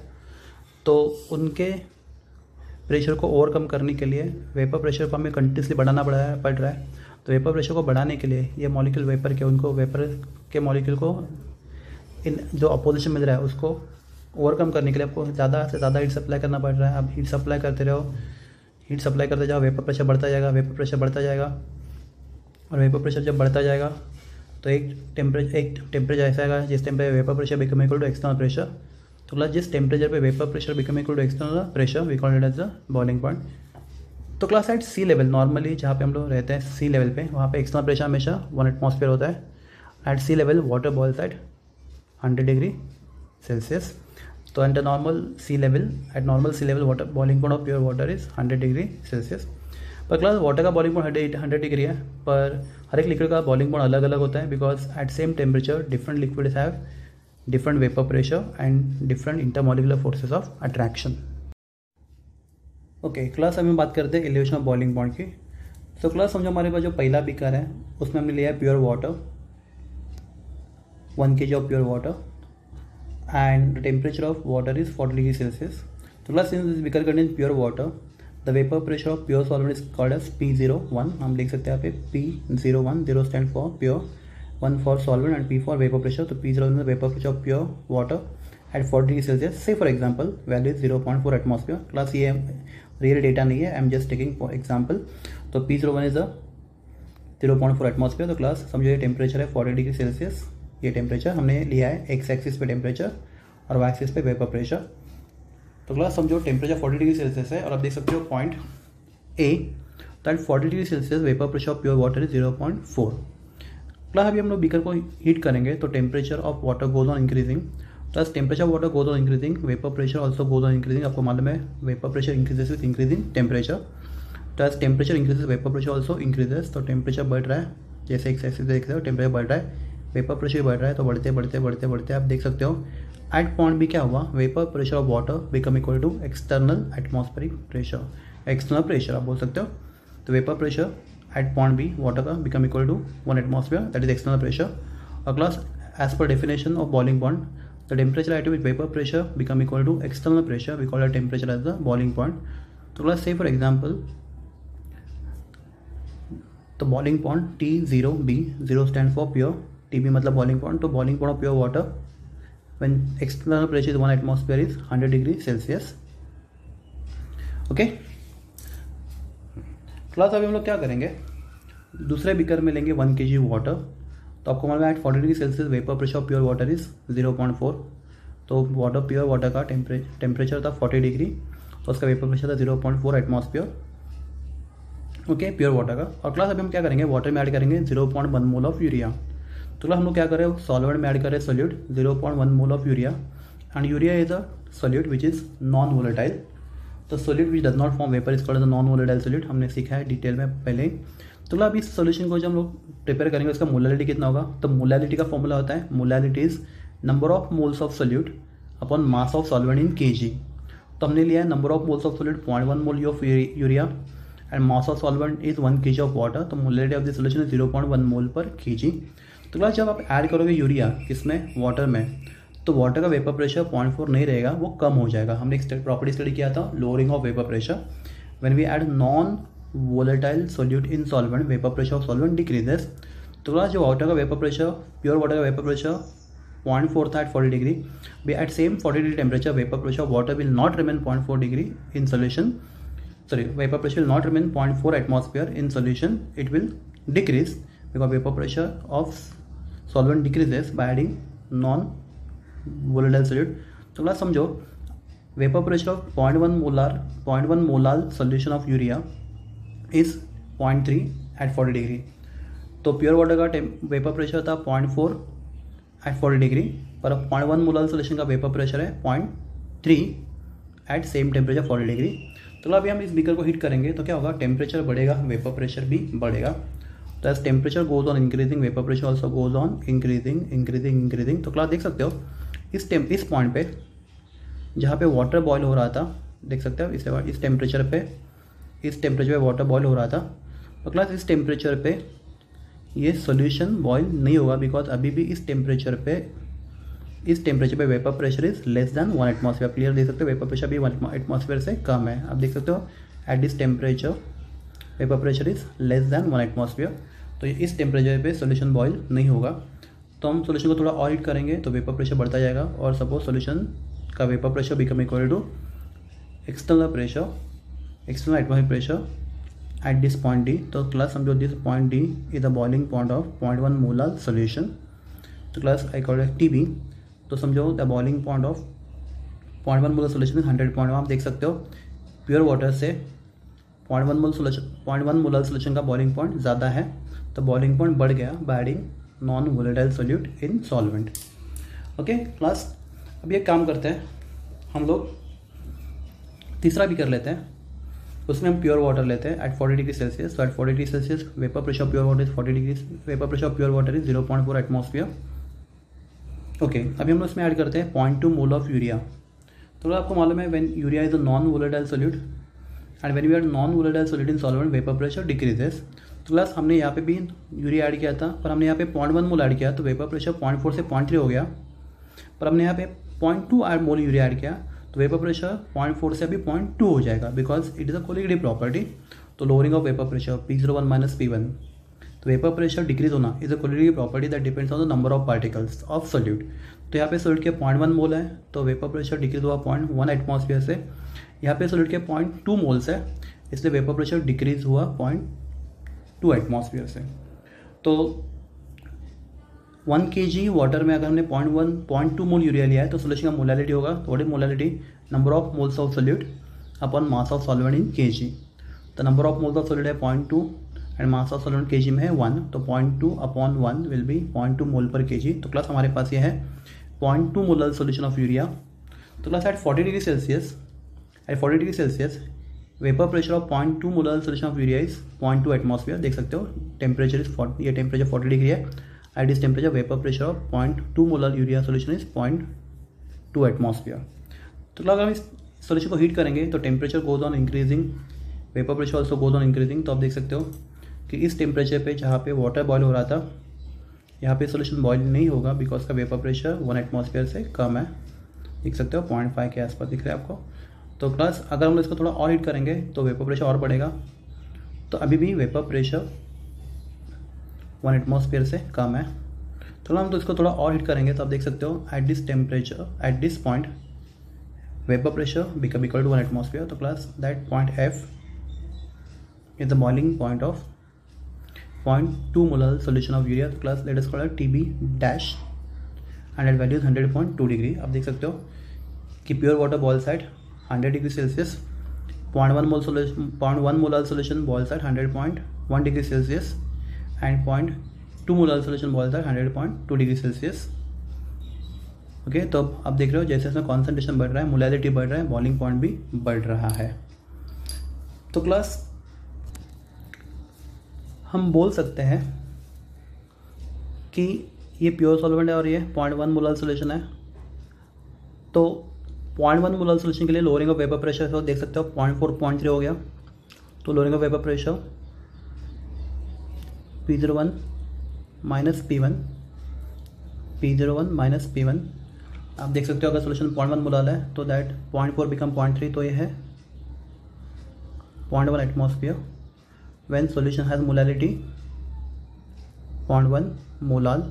तो उनके प्रेशर को ओवरकम करने के लिए वेपर प्रेशर को हमें कंटिन्यूसली बढ़ाना पड़ रहा है। तो वेपर प्रेशर को बढ़ाने के लिए ये मॉलिक्यूल वेपर के, उनको वेपर के मॉलिक्यूल को इन जो अपोजिशन मिल रहा है उसको ओवरकम करने के लिए आपको ज़्यादा से ज़्यादा हीट सप्लाई करना पड़ रहा है। आप हीट सप्लाई करते रहो, हीट सप्लाई करते जाओ, वेपर प्रेशर बढ़ता जाएगा, वेपर प्रेशर बढ़ता जाएगा और वेपर प्रेशर जब बढ़ता जाएगा तो एक टेम्परेचर ऐसा आएगा जिस temperature vapour pressure become equal to external pressure. तो क्लास जिस टेम्परेचर पे vapour pressure become equal to external pressure we call it as the boiling point. तो class at sea level, normally जहाँ पे हम लोग रहते हैं सी लेवल पे, वहाँ पे एक्सटर्नल प्रेशर हमेशा 1 एटमॉस्फेयर होता है। At sea level water boils at 100 degree Celsius. तो at normal sea level, at normal sea level water boiling point of pure water is 100 degree Celsius. पर क्लास वाटर का बॉइलिंग पॉइंट 100 डिग्री है, पर हर एक लिक्विड का बॉइलिंग पॉइंट अलग अलग होता है, because at same temperature different liquids have different vapour pressure and different intermolecular forces of attraction. Okay class, अभी हम बात करते हैं एलिवेशन ऑफ बॉइलिंग पॉइंट की। तो क्लास समझो हमारे पास जो पहला बीकर है उसमें हमने लिया है pure water, 1 kg of pure water and the temperature of water is 40 degree Celsius. तो class since this beaker contains pure water, the vapour pressure of pure solvent is called as P01। हम लिख सकते हैं यहाँ पे P01, 0 stand for pure, 1 for solvent and P for vapour pressure. तो P01 vapour pressure of pure water at 40 degree Celsius. से for example value is 0.4 atmosphere. Class ये रियल डेटा नहीं है, I am just taking for example. तो P01 इज 0.4 एटमॉस्फेयर। तो क्लास समझो ये टेम्परेचर है 40 डिग्री सेल्सियस, ये टेम्परेचर हमने लिया है एक्स एक्सिस पे टेम्परेचर और वाई एक्सिस पे वेपर प्रेशर। तो क्लास समझो टेम्परेचर 40 डिग्री सेल्सियस है और आप देख सकते हो point A, that 40 degree Celsius vapour pressure of pure water is 0.4। Class अभी हम लोग बीकर को हीट करेंगे तो temperature of water goes on increasing, plus temperature of water goes on increasing, vapour pressure also goes on increasing. आपको मालूम है vapour pressure increases with increasing temperature, plus temperature increases vapour pressure also increases. तो टेम्परेचर बढ़ रहा है, जैसे एक्स एक्सिस देख रहे हो टेम्परेचर बढ़ रहा है, वेपर प्रेशर बढ़ रहा है, तो बढ़ते बढ़ते बढ़ते बढ़ते आप देख सकते हो एट पॉइंट बी क्या हुआ, vapour pressure of water become equal to external atmospheric pressure, external pressure आप बोल सकते हो। तो vapour pressure at point B water का become equal to 1 atmosphere, that is external pressure. और class as per definition of boiling point, the temperature at which vapour pressure become equal to external pressure, we call the temperature as the boiling point. तो क्लास से फॉर एग्जाम्पल तो boiling point T0B, 0 stand for pure, TB मतलब बॉइलिंग पॉइंट। तो boiling point of pure water when external pressure is 1 atmosphere is 100 degree Celsius. Okay class अभी हम लोग क्या करेंगे, दूसरे बीकर में लेंगे 1 kg वाटर। तो आपको मालूम है at 40 degree Celsius vapour pressure of pure water is 0.4। तो वाटर प्योर वाटर का टेम्परेचर था 40 डिग्री, तो उसका वेपर प्रेशर था 0.4 एटमॉस्फेयर। ओके प्योर वाटर का। और क्लास अभी हम क्या करेंगे, वाटर में ऐड करेंगे 0.1 मोल ऑफ यूरिया। तो हम लोग क्या करें, सॉल्वेंट में ऐड करें solute 0.1 mole of urea, and urea is a solute which is non volatile. तो solute which does not form vapour is called the non volatile solute, हमने सीखा है डिटेल में पहले ही। तो अब इस सोल्यूशन को जब हम लोग प्रिपेयर करेंगे उसका मोलैलिटी कितना होगा, तो मोलैलिटी का फॉर्मूला होता है, molality is number of moles of solute upon mass of solvent in kg। तो हमने लिया है number of moles of solute 0.1 mole of urea and mass of solvent is 1 kg of water. तो molality of the solution is 0.1 mole per kg। तो क्लास जब आप ऐड करोगे यूरिया किसमें, वाटर में, तो वाटर का वेपर प्रेशर 0.4 नहीं रहेगा, वो कम हो जाएगा। हमने एक प्रॉपर्टी स्टडी किया था, lowering of vapour pressure. When we add non volatile solute in solvent, vapour pressure of solvent decreases. तो क्लास जो वाटर का वेपर प्रेशर, प्योर वाटर का वेपर प्रेशर 0.4 था at 40 degree, be at same 40 degree temperature vapour pressure of water will not remain 0.4 degree in solution, sorry, vapor pressure will not remain 0.4 atmosphere in solution, it will decrease because vapor pressure of solvent decreases by adding non volatile solute। तो क्लास समझो vapor pressure of 0.1 molar solution of urea is 0.3 at 40 degree. तो प्योर वाटर का वेपर प्रेशर था 0.4 एट 40 डिग्री, पर 0.1 मोलर सोल्यूशन का वेपर प्रेशर है 0.3 एट सेम टेम्परेचर 40 डिग्री। तो अभी हम इस बीकर को हीट करेंगे तो क्या होगा, टेम्परेचर बढ़ेगा, वेपर प्रेशर भी बढ़ेगा। तो as temperature goes on increasing, vapour pressure also goes on increasing. तो क्लास देख सकते हो इस पॉइंट पे जहाँ पे वाटर बॉयल हो रहा था, देख सकते हो इस टेम्परेचर पे वाटर बॉयल हो रहा था। तो क्लास इस टेम्परेचर पे ये सोल्यूशन बॉयल नहीं होगा, बिकॉज अभी भी इस टेम्परेचर पे vapour pressure is less than 1 atmosphere. Clear देख सकते हो, वेपर प्रेशर भी 1 एटमॉस्फेयर से कम है। आप देख सकते हो at this temperature vapour pressure is less than 1 atmosphere. तो इस टेम्परेचर पे सोल्यूशन बॉयल नहीं होगा। तो हम सोल्यूशन को थोड़ा और हीट करेंगे तो वेपर प्रेशर बढ़ता जाएगा, और सपोज सोल्यूशन का vapour pressure become equal to external atmospheric pressure at this point D. तो क्लास समझो this point D is the boiling point of 0.1 molar solution. तो class I call it TB। तो समझो the boiling point of 0.1 molar solution is 100.1। आप देख सकते हो प्योर वाटर से 0.1 मोलर सोल्यूशन का बॉइलिंग पॉइंट ज़्यादा है, तो बॉइलिंग पॉइंट बढ़ गया bye adding non volatile solute in solvent. Okay class अब ये काम करते हैं, हम लोग तीसरा भी कर लेते हैं। उसमें हम प्योर वाटर लेते हैं एट 40 डिग्री सेल्सियस। तो at 40 degree Celsius vapour pressure of pure water is 40 degree, vapour pressure of pure water is 0.4 atmosphere. Okay अभी हम उसमें ऐड करते हैं 0.2 मोल ऑफ यूरिया। तो आपको मालूम है when urea is a non volatile solute and when we add non volatile solute in solvent vapour pressure decreases. तो क्लास हमने यहाँ पे भी यूरिया ऐड किया था, पर हमने यहाँ पे 0.1 मोल ऐड किया तो वेपर प्रेशर 0.4 से 0.3 हो गया। पर हमने यहाँ पे 0.2 मोल यूरिया ऐड किया तो वेपर प्रेशर 0.4 से अभी 0.2 हो जाएगा, because it is a colligative property. तो lowering of vapour pressure P01 minus P1। तो वेपर प्रेशर डिक्रीज होना is a colligative property that depends on the number of particles of solute. तो यहाँ पे सोल्यूट के 0.1 मोल है तो वेपर प्रेशर डिक्रीज हुआ 0.1 एटमॉस्फेयर से। यहाँ पे सोल्यूट के 0.2 मोल्स है, इसलिए वेपर प्रेशर डिक्रीज हुआ 0.2 एटमॉस्फेयर से। तो 1 kg वाटर में अगर हमने 0.2 मोल यूरिया लिया है तो सोल्यूशन का मोलैलिटी होगा, थोड़ी molality number of moles of solute upon mass of solvent in kg। तो number of moles of solute है 0.2 and mass of solvent kg में है 1, तो 0.2 upon 1 will be 0.2 mole per kg। तो क्लास हमारे पास ये है 0.2 मोलर सोल्यूशन ऑफ यूरिया। तो class at 40 degree Celsius vapour pressure of 0.2 molar solution of urea is 0.2 atmosphere. देख सकते हो टेम्परेचर इज 40, ये टेम्परेचर 40 डिग्री है। At this temperature vapour pressure of 0.2 molar urea solution is 0.2 2 atmosphere. तो अगर हम इस सॉल्यूशन को हीट करेंगे तो temperature goes on increasing, vapour pressure also goes on increasing. तो आप देख सकते हो कि इस टेम्परेचर पे जहाँ पे वाटर बॉयल हो रहा था, यहाँ पे सॉल्यूशन बॉयल नहीं होगा बिकॉज का वेपर प्रेशर 1 एटमॉस्फेयर से कम है। देख सकते हो 0.5 के आसपास दिख रहा है आपको। तो प्लस अगर हम इसको थोड़ा और हीट करेंगे तो वेपर प्रेशर और बढ़ेगा। तो अभी भी वेपर प्रेशर 1 एटमॉस्फेयर से कम है। तो हम तो इसको थोड़ा और हीट करेंगे तो आप देख सकते हो at this temperature, at this point vapour pressure become equal to 1 atmosphere. तो plus that point F is the boiling point of 0.2 molar solution of urea। तो class let us call TB dash and at value 100.2 degree. आप देख सकते हो कि pure water boils at 100 degree Celsius, 0.1 molar solution boils at 100.1 degree Celsius and 0.2 molar solution boils at 100.2 degree Celsius. Okay, तो आप देख रहे हो जैसे इसमें कॉन्सेंट्रेशन बढ़ रहा है, मोलैलिटी बढ़ रहा है, बॉइलिंग पॉइंट भी बढ़ रहा है। तो क्लास हम बोल सकते हैं कि ये प्योर सॉल्वेंट है और ये 0.1 मोलर सोल्यूशन है। तो 0.1 मोलर सोल्यूशन के लिए लोअरिंग ऑफ वेपर प्रेशर तो देख सकते हो 0.4 0.3 हो गया। तो lowering of vapour pressure P01 minus P1 minus P1। आप देख सकते हो अगर सोल्यूशन 0.1 मोलर है तो दैट 0.4 बिकम 0.3। तो ये है 0.1 atmosphere when solution has molality 0.1 molal.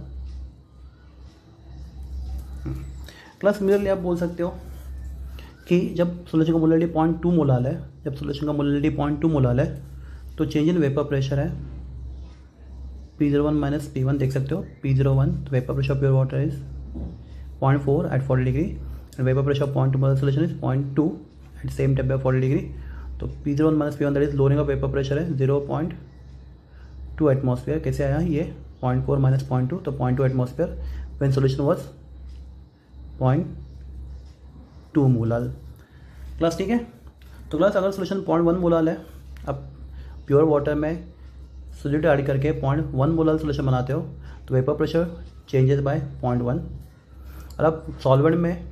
Class similarly आप बोल सकते हो कि जब सोल्यूशन का मोलालिटी 0.2 मोलाल है, जब सोल्यूशन का मोलालिटी 0.2 मोलाल है तो चेंज इन वेपर प्रेशर है P01 माइनस P1। देख सकते हो P01 तो vapour pressure pure water is 0.4 at 40 degree and vapour pressure 0.2 molar solution is 0.2 at same temperature 40 degree. तो P01 minus P1 that is lowering of vapour pressure है 0.2 एटमॉस्फेयर। कैसे आया ये 0.4 माइनस 0.2 तो 0.2 atmosphere when solution was 0.2 molal. Class ठीक है। तो क्लास अगर सोल्यूशन 0.1 मोलाल है, अब प्योर वाटर में सोल्यूट ऐड करके 0.1 मोलाल सोल्यूशन बनाते हो तो वेपर प्रेशर चेंजेस बाय 0.1। और अब सॉल्वेंट में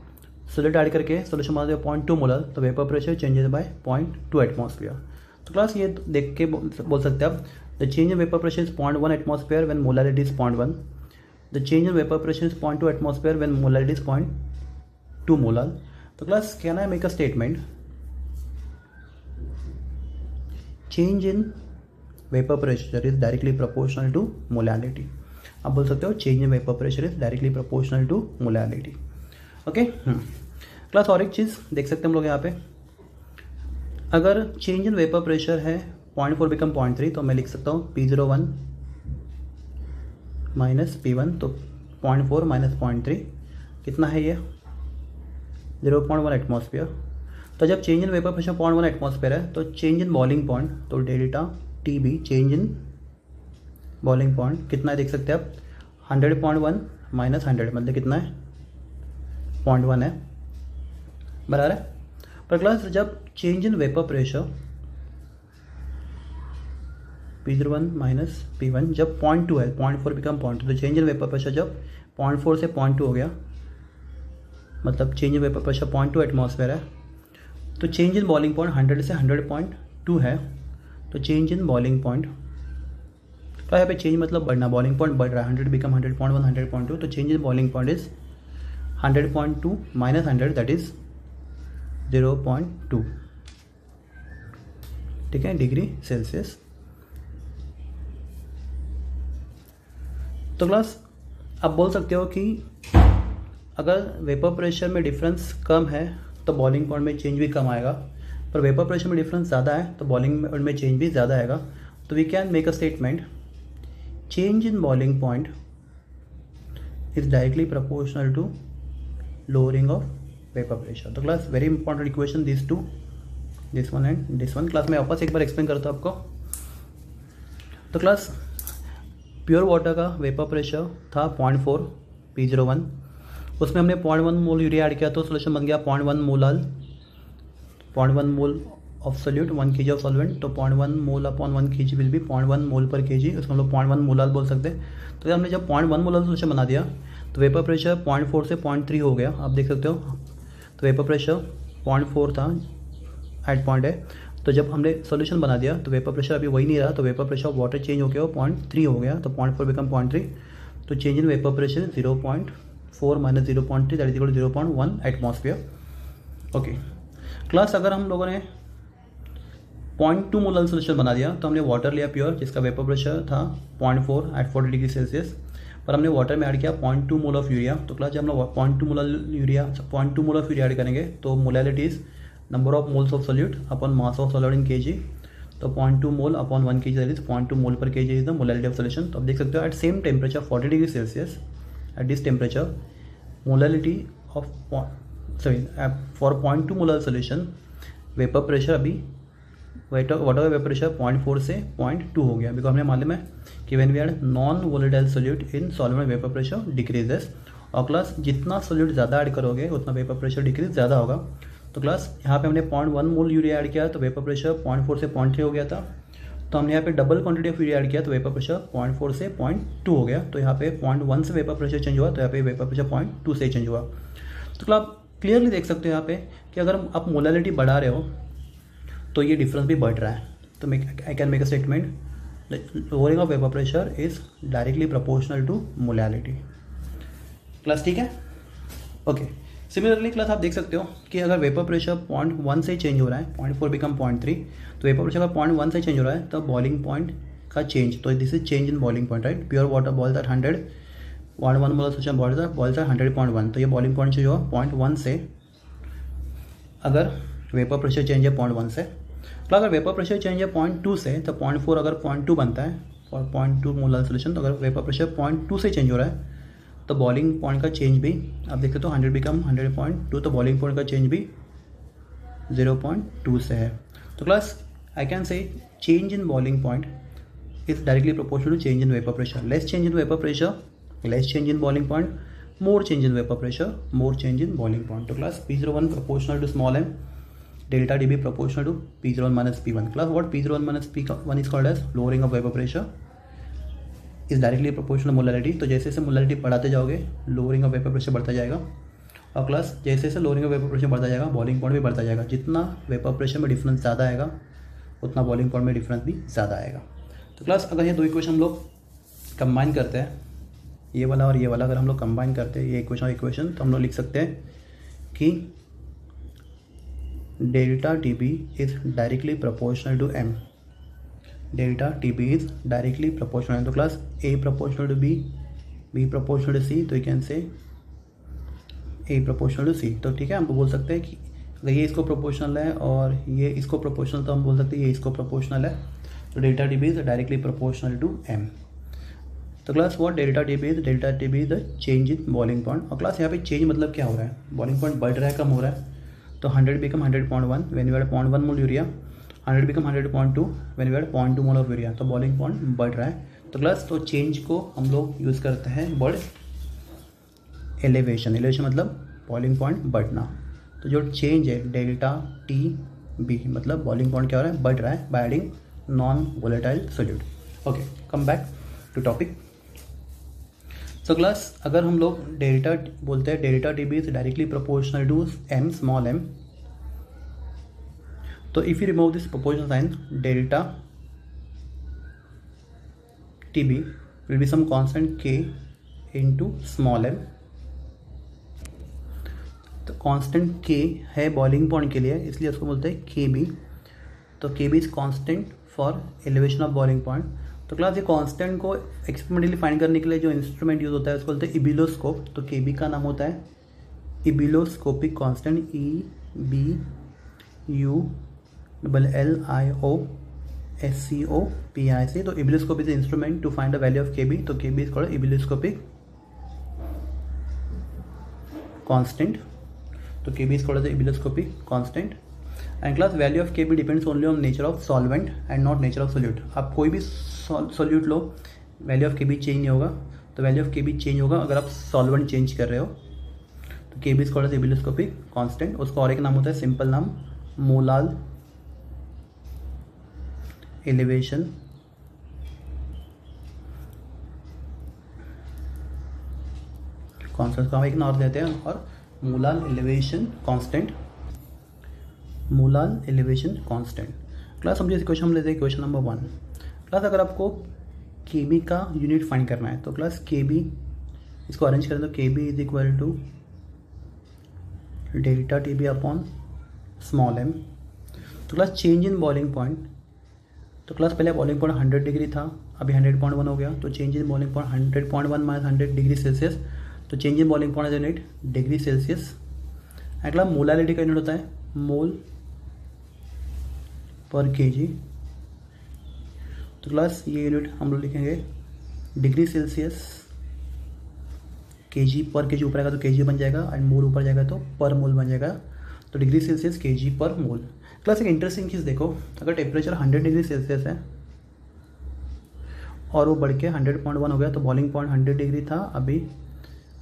सोल्यूट ऐड करके सोल्यूशन बनाते हो 0.2 मोलर तो vapour pressure changes by 0.2 atmosphere. तो क्लास ये देख के बोल सकते हैं आप the change in vapour pressure is 0.1 atmosphere when molarity is 0.1। The change in vapour pressure is 0.2 atmosphere when molarity is 0.2 molar. तो class can I make a statement change in vapour pressure is directly proportional to molality. आप बोल सकते हो change in vapour pressure is directly proportional to molality. Okay class और एक चीज़ देख सकते हैं हम लोग यहाँ पे, अगर चेंज इन वेपर प्रेशर है 0.4 बिकम 0.3 तो मैं लिख सकता हूँ P01 माइनस P1। तो 0.4 माइनस 0.3 कितना है ये 0.1 एटमॉस्फेयर। तो जब change in vapour pressure 0.1 atmosphere है तो चेंज इन बॉइलिंग पॉइंट तो delta TB change in boiling point कितना है देख सकते हैं आप 100.1 माइनस 100 मतलब कितना है 0.1 है, बराबर है। पर क्लास जब change in vapour pressure P01 minus P1 जब 0.2 है 0.4 बिकम 0.2 तो चेंज इन वेपर प्रेशर जब 0.4 से 0.2 हो गया मतलब change in vapour pressure 0.2 atmosphere है। तो चेंज इन बॉइलिंग पॉइंट 100 से 100.2 है। तो चेंज इन बॉइलिंग पॉइंट तो यहाँ पे चेंज मतलब बढ़ना, बॉइलिंग पॉइंट बढ़ रहा है 100 बिकम 100.1 100.2। तो change in boiling point is 100.2 minus 100 that is 0.2 ठीक है डिग्री सेल्सियस। तो क्लास आप बोल सकते हो कि अगर वेपर प्रेशर में डिफरेंस कम है तो बॉइलिंग पॉइंट में चेंज भी कम आएगा, पर वेपर प्रेशर में डिफरेंस ज़्यादा है तो बॉइलिंग पॉइंट में चेंज भी ज़्यादा आएगा। तो we can make a statement change in boiling point is directly proportional to lowering of vapour pressure. तो class very important equation this two, this one and this one. Class में वापस एक बार एक्सप्लेन करता हूँ आपको। तो क्लास प्योर वाटर का वेपर प्रेशर था 0.4 P01, उसमें हमने 0.1 मोल यूरिया ऐड किया तो सोल्यूशन बन गया 0.1 molal, 0.1 mole of solute 1 kg of solvent. तो 0.1 मोल upon 1 kg will be 0.1 mole per kg, उसको हम लोग 0.1 मोलाल बोल सकते हैं। तो हमने जब 0.1 मोलाल सोल्यूशन बना दिया तो वेपर प्रेशर 0.4 से 0.3 हो गया, आप देख सकते हो। तो वेपर प्रेशर 0.4 था एट पॉइंट है, तो जब हमने सोल्यूशन बना दिया तो वेपर प्रेशर अभी वही नहीं रहा, तो vapour pressure of water change हो गया, 0.3 हो गया, तो 0.4 बिकम 0.3। तो change in vapour pressure 0.4 minus 0.3 that is equal to 0.1 atmosphere. Okay class, अगर हम लोगों ने 0.2 मोलर सोल्यूशन बना दिया, तो हमने वाटर लिया प्योर जिसका वेपर प्रेशर था 0.4 एट 40 डिग्री सेल्सियस, पर हमने वाटर में ऐड किया 0.2 मोल ऑफ यूरिया। तो क्लास, जब हम लोग 0.2 मोल ऑफ यूरिया ऐड करेंगे तो molality is number of moles of solute upon mass of solid in KG. तो 0.2 mole upon 1 kg that is 0.2 mole per kg is the molality of solution. तो आप देख सकते हो at same temperature 40 degree Celsius, at this temperature molality of for 0.2 molar solution vapour pressure अभी वाटर वेपर प्रेशर 0.4 से 0.2 हो गया, बिकॉज हमें मालूम है कि when we add non volatile solute in solvent vapour pressure decreases. और क्लास, जितना सोल्यूट ज़्यादा ऐड करोगे उतना वेपर प्रेशर डिक्रीज ज़्यादा होगा। तो क्लास, यहाँ पे हमने 0.1 मोल यूरिया ऐड किया तो वेपर प्रेशर 0.4 से 0.3 हो गया था। तो हमने यहाँ पे double quantity of urea add किया तो वेपर प्रेशर 0.4 से 0.2 हो गया। तो यहाँ पे 0.1 से वेपर प्रेशर चेंज हुआ, तो यहाँ पे वेपर प्रेशर 0.2 से चेंज हुआ। तो आप क्लियरली देख सकते हो यहाँ पे कि अगर आप मोलैलिटी बढ़ा रहे हो तो ये डिफरेंस भी बढ़ रहा है। तो I can make a statement, lowering of vapour pressure is directly proportional to molality. Class ठीक है? ओके, सिमिलरली क्लास आप देख सकते हो कि अगर वेपर प्रेशर 0.1 से चेंज हो रहा है, 0.4 बिकम 0.3, तो वेपर प्रेशर का 0.1 से चेंज हो रहा है तो बॉइलिंग पॉइंट का चेंज, तो this is change in boiling point, right. Pure water boils at 100, 0.1 molar solution boils at 100.1, तो ये बॉइलिंग पॉइंट चेंज हुआ 0.1 से। अगर वेपर प्रेशर चेंज है 0.1 से, तो अगर वेपर प्रेशर चेंज है 0.2 से, तो 0.4 अगर 0.2 बनता है और 0.2 मोलर सोल्यूशन, तो अगर वेपर प्रेशर 0.2 से चेंज हो रहा है तो बॉइलिंग पॉइंट का चेंज भी आप देखते हो 100 बिकम 100.2, तो बॉइलिंग पॉइंट का चेंज भी 0.2 से है। तो class, I can say change in boiling point is directly proportional to change in vapour pressure. Less change in vapour pressure, less change in boiling point, more change in vapour pressure, more change in boiling point. तो class, P01 proportional to small m, delta dB proportional to P01 minus P1. Class, what P01 minus P1 is called as lowering of vapor pressure is directly proportional to molarity। तो जैसे जैसे मोलैलिटी बढ़ाते जाओगे लोअरिंग ऑफ वेपर प्रेशर बढ़ता जाएगा, और क्लास जैसे जैसे लोअरिंग ऑफ वेपर प्रेशर बढ़ता जाएगा बॉइलिंग पॉइंट भी बढ़ता जाएगा। जितना वेपर प्रेशर में डिफरेंस ज़्यादा आएगा उतना बॉइलिंग पॉइंट में डिफरेंस भी ज़्यादा आएगा। तो क्लास, अगर ये दो इक्वेशन हम लोग कंबाइन करते हैं, ये वाला और ये वाला अगर हम लोग कंबाइन करते हैं, ये इक्वेशन और इक्वेशन, तो हम लोग लिख सकते हैं कि delta TB is directly proportional to m, delta TB is directly proportional। तो class, A proportional to B, B proportional to C, तो you can say A proportional to C। तो ठीक है, हम बोल सकते हैं कि अगर ये इसको प्रोपोर्शनल है और ये इसको प्रोपोर्शनल, तो हम बोल सकते हैं ये इसको प्रोपोर्शनल है। तो delta TB is directly proportional to m। तो class, what delta TB is? Delta TB is the change in boiling point. और क्लास, यहाँ पे चेंज मतलब क्या हो रहा है? बॉइलिंग पॉइंट बढ़ रहा है, कम हो रहा है। तो 100 become 100.1 when we add 0.1 mole urea, 100 become 100.2 when we add 0.2 mole of urea, तो बॉइलिंग पॉइंट बढ़ रहा है। तो क्लास, तो चेंज को हम लोग यूज़ करते हैं वर्ड एलिवेशन। एलिवेशन मतलब बॉइलिंग पॉइंट बढ़ना। तो जो चेंज है डेल्टा TB मतलब बॉइलिंग पॉइंट क्या हो रहा है? बढ़ रहा है by adding non volatile solute. Okay, come back to topic. So class, अगर हम लोग डेल्टा बोलते हैं delta TB is directly proportional to m, small m, तो if you remove this proportional sign delta TB will be some constant k into small m। तो कांस्टेंट k है बॉइलिंग पॉइंट के लिए, इसलिए उसको बोलते हैं KB। तो KB is constant for elevation of boiling point. तो क्लास, ये कांस्टेंट को एक्सपेरिमेंटली फाइंड करने के लिए जो इंस्ट्रूमेंट यूज होता है उसको बोलते हैं इबिलोस्कोप। तो KB का नाम होता है इबिलोस्कोपिक कांस्टेंट, EBULLIOSCOPIC। तो ebullioscope is instrument to find the value of KB। तो KB is called ebullioscopic constant. तो KB is called the ebullioscopic constant. And class, value of KB depends only on nature of solvent and not nature of solute. आप कोई भी सोल्यूट लो, वैल्यू ऑफ KB चेंज नहीं होगा। तो वैल्यू ऑफ KB चेंज होगा अगर आप सॉल्वेंट चेंज कर रहे हो। तो KB is called as ebullioscopic constant. उसका और एक नाम होता है, सिंपल नाम, मोलाल एलिवेशन। कॉन्स्टेंट का हम एक नॉर्थ देते हैं, और molar elevation constant, molar elevation constant. Class समझिए क्वेश्चन हम लेते हैं क्वेश्चन नंबर 1। क्लास अगर आपको केबी का यूनिट फाइंड करना है तो क्लास केबी, इसको अरेंज करें तो KB is equal to delta TB upon small M. तो class change in boiling point, तो क्लास पहले बॉइलिंग पॉइंट 100 डिग्री था, अभी 100.1 हो गया, तो change in boiling point 100.1 minus 100 degree Celsius, तो change in boiling point unit degree Celsius. अगला मोलारिटी का यूनिट होता है मोल पर केजी, तो क्लास ये यूनिट हम लोग लिखेंगे डिग्री सेल्सियस, केजी पर केजी ऊपर आएगा तो केजी बन जाएगा, एंड मोल ऊपर जाएगा तो पर मोल बन जाएगा, तो डिग्री सेल्सियस केजी पर मोल। क्लास एक इंटरेस्टिंग चीज़ देखो, अगर टेम्परेचर 100 डिग्री सेल्सियस है और वो बढ़ के 100.1 हो गया, तो बॉइलिंग पॉइंट 100 डिग्री था, अभी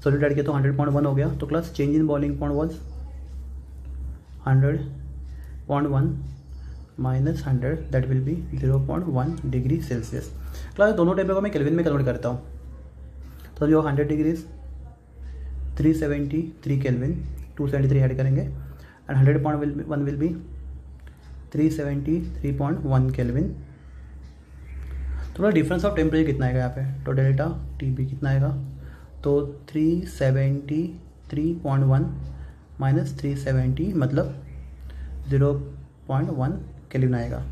सॉलिड ऐड किया तो 100.1 हो गया, तो class change in boiling point was 100.1 minus 100, that will be 0.1 degree Celsius. Class दोनों टेम्परेचर को मैं केल्विन में कन्वर्ट करता हूँ, तो जो 100 डिग्री 373 केल्विन, 273 ऐड करेंगे, एंड 100.1 विल बी 373.1 केल्विन। तो डिफरेंस ऑफ टेम्परेचर कितना आएगा यहाँ पे, तो डेल्टा टीबी कितना आएगा, तो 373.1 माइनस 370 मतलब 0.1 केल्विन आएगा।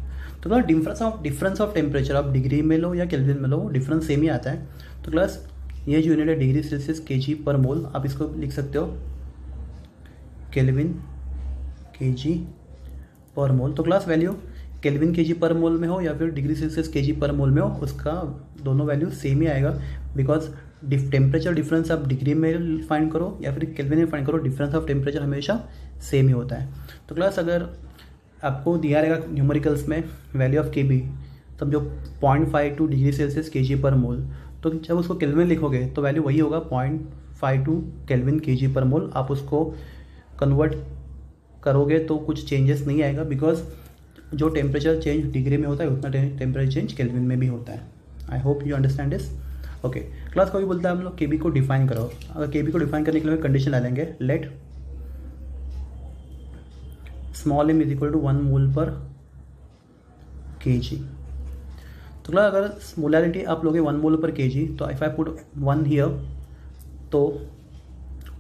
तो क्लास डिफरेंस ऑफ टेम्परेचर आप डिग्री में लो या केल्विन में लो, डिफरेंस सेम ही आता है। तो क्लास ये जो यूनिट है डिग्री सेल्सियस केजी पर मोल, आप इसको लिख सकते हो केल्विन केजी पर मोल। तो क्लास वैल्यू केल्विन केजी पर मोल में हो या फिर डिग्री सेल्सियस केजी पर मोल में हो, उसका दोनों वैल्यू सेम ही आएगा, बिकॉज टेम्परेचर डिफरेंस आप डिग्री में फाइंड करो या फिर केल्विन में फाइंड करो, डिफरेंस ऑफ टेम्परेचर हमेशा सेम ही होता है। तो क्लास अगर आपको दिया रहेगा न्यूमेरिकल्स में वैल्यू ऑफ केबी, समझो 0.52 डिग्री सेल्सियस केजी पर मोल, तो जब उसको केल्विन लिखोगे तो वैल्यू वही होगा 0.52 केल्विन केजी पर मोल। आप उसको कन्वर्ट करोगे तो कुछ चेंजेस नहीं आएगा, बिकॉज जो टेम्परेचर चेंज डिग्री में होता है उतना टेम्परेचर चेंज केल्विन में भी होता है। I hope you understand this. Okay class को भी बोलता है हम लोग केबी को डिफाइन करो। अगर केबी को डिफाइन करने के लिए कंडीशन ला लेंगे, let small m is equal to 1 mole per KG. तो क्लास अगर मोलैरिटी आप लोगे 1 मोल पर केजी, तो इफ आई पुट 1 हियर, तो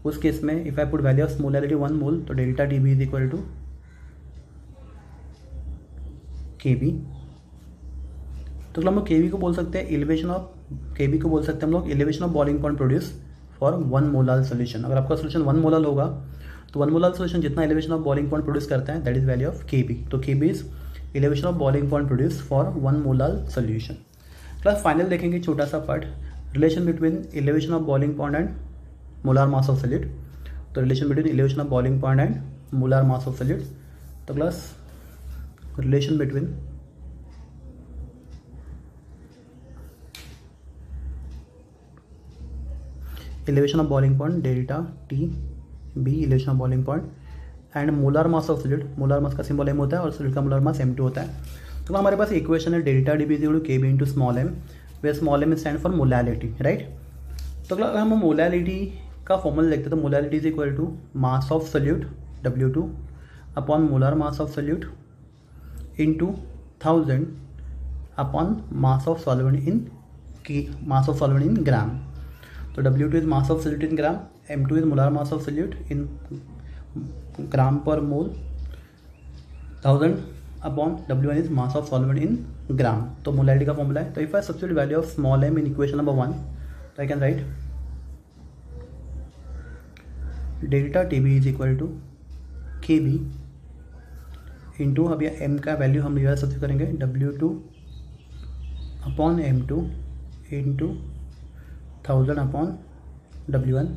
उस केस में if I put value of molarity 1 mole, तो delta TB is equal to KB. तो हम लोग केबी को बोल सकते हैं एलिवेशन ऑफ, केबी को बोल सकते हैं हम लोग elevation of boiling point produce for 1 molar solution. अगर आपका सोल्यूशन 1 मोलार होगा तो 1 मोलार सोल्यूशन जितना elevation of boiling point produce करता है, that is value of KB. तो KB is elevation of boiling point produce for 1 molar solution. Plus final देखेंगे छोटा सा part, relation between elevation of boiling point and molar mass of solid. तो relation between elevation of boiling point and molar mass of solid. तो class relation between elevation of boiling point delta T B elevation of boiling point and molar mass of solid, molar mass का सिंबल m होता है और solid का molar mass m2 होता है। तो हमारे पास इक्वेशन है delta D B is equal to KB into small M, where small M stand for molality, right. तो अगर हम मोलैलिटी का फॉर्मूला देखते हैं तो molality is equal to mass of solute W2 upon molar mass of solute into 1000 upon mass of solvent in gram. तो W2 is mass of solute in gram, M2 is molar mass of solute in gram per mole, 1000 upon W1 is mass of solvent in gram। तो मोलैरिटी का फॉर्मूला है। तो if I substitute value of small m in equation number 1, तो I can write delta TB is equal to KB into, अब यह m का वैल्यू हम यहाँ सब्स्टिट्यूट करेंगे W2 upon M2 into 1000 upon W1।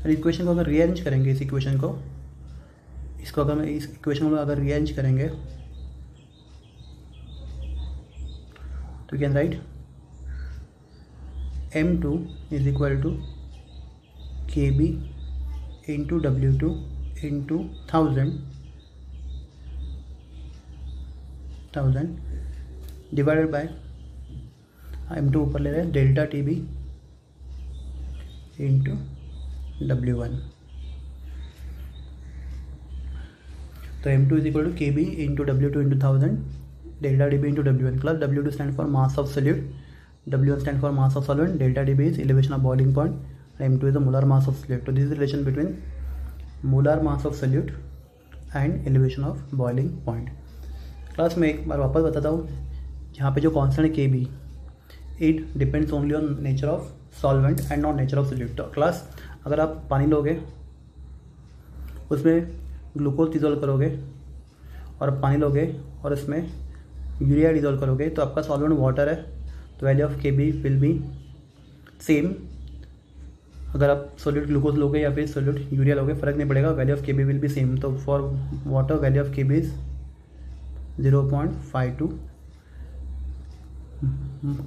और इक्वेशन को अगर रीअरेंज करेंगे, इस इक्वेशन को, इसको अगर इस इक्वेशन को अगर रीअरेंज करेंगे तो you can write M2 is equal to KB into W2 into 1000 divided by M2 ऊपर ले रहे हैं डेल्टा TB इंटू W1। तो M2 is equal to KB into W2 into 1000 delta DB into W1 class W2 stand for mass of solute, W1 stand for mass of solvent, delta DB is elevation of boiling point, M2 is the molar mass of solute. तो this is relation between molar mass of solute and elevation of boiling point. Class में एक बार वापस बताता हूँ, यहाँ पे जो constant KB it depends only on nature of solvent and not nature of solute. तो क्लास अगर आप पानी लोगे, उसमें ग्लूकोज डिजोल्व करोगे और पानी लोगे और इसमें यूरिया डिजोल्व करोगे, तो आपका सॉल्वेंट वाटर है, तो value of KB will be same. अगर आप सॉल्यूट ग्लूकोज लोगे या फिर सॉल्यूट यूरिया लोगे, फ़र्क नहीं पड़ेगा, value of KB will be same. तो for water value of KB is 0.52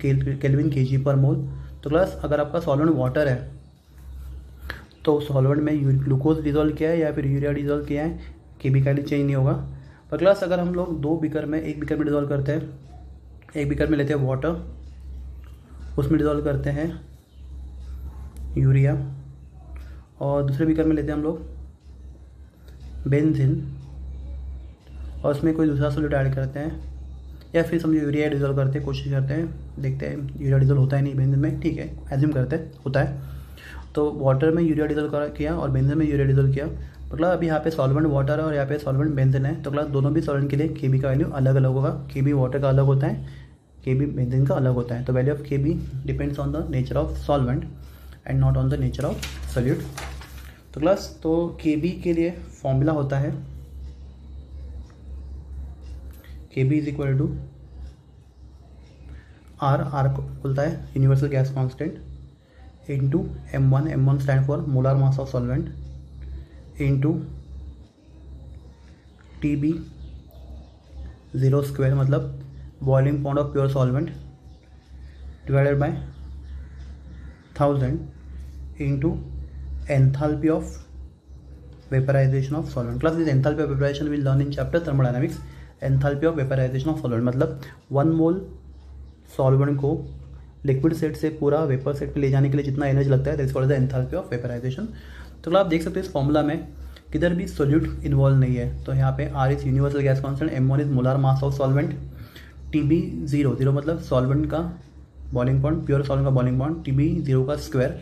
kelvin kg per मोल। तो क्लास अगर आपका सॉल्वेंट वाटर है तो सॉल्वेंट में ग्लूकोज डिजोल्व किया है या फिर यूरिया डिजोल्व किया है, KB का चेंज नहीं होगा। पर क्लास अगर हम लोग दो बीकर में, एक बीकर में डिजोल्व करते हैं, एक बीकर में लेते हैं वाटर, उसमें डिजोल्व करते हैं यूरिया, और दूसरे बीकर में लेते हैं हम लोग बेंजीन और उसमें कोई दूसरा सॉल्यूट ऐड करते हैं, या फिर समझो यूरिया डिजोल्व करते हैं, कोशिश करते हैं, देखते हैं यूरिया डिजोल्व होता है नहीं बेंजीन में, ठीक है, एज्यूम करते हैं होता है। तो वाटर में यूरिया डिजोल्व किया और बेंजीन में यूरिया डिजोल्व किया, मतलब अभी यहाँ पे सॉल्वेंट वाटर है और यहाँ पे सॉल्वेंट बेंजीन है। तो क्लास दोनों भी सॉल्वेंट के लिए KB का वैल्यू अलग अलग होगा। KB वाटर का अलग होता है, KB बेंजीन का अलग होता है। तो value of KB depends on the nature of solvent and not on the nature of solute. तो क्लास तो KB के लिए फॉर्मूला होता है KB is equal to R बोलता है universal gas constant, into M1 stand for molar mass of solvent, into TB 0 square मतलब boiling point of pure solvent divided by 1000 into enthalpy of vaporisation of solvent. Class this enthalpy of vaporisation will learn in chapter thermodynamics. Enthalpy of vaporisation of solvent मतलब 1 मोल सॉल्वेंट को लिक्विड सेट से पूरा वेपर सेट में ले जाने के लिए जितना एनर्जी लगता है, that is called the enthalpy of vaporisation. तो आप देख सकते हैं इस फॉर्मूला में किधर भी सोल्यूट इन्वॉल्व नहीं है। तो यहाँ पे R is universal gas constant, M1 is molar mass of solvent, TB 0 मतलब सॉल्वेंट का बॉइलिंग पॉइंट, प्योर सॉल्वेंट का बॉइलिंग पॉइंट, TB 0 का square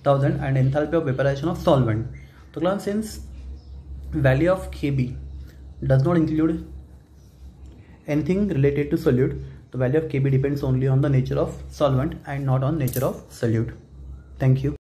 1000 and enthalpy of vaporisation of solvent. तो class since value of KB does not include anything related to solute, the value of KB depends only on the nature of solvent and not on nature of solute. Thank you.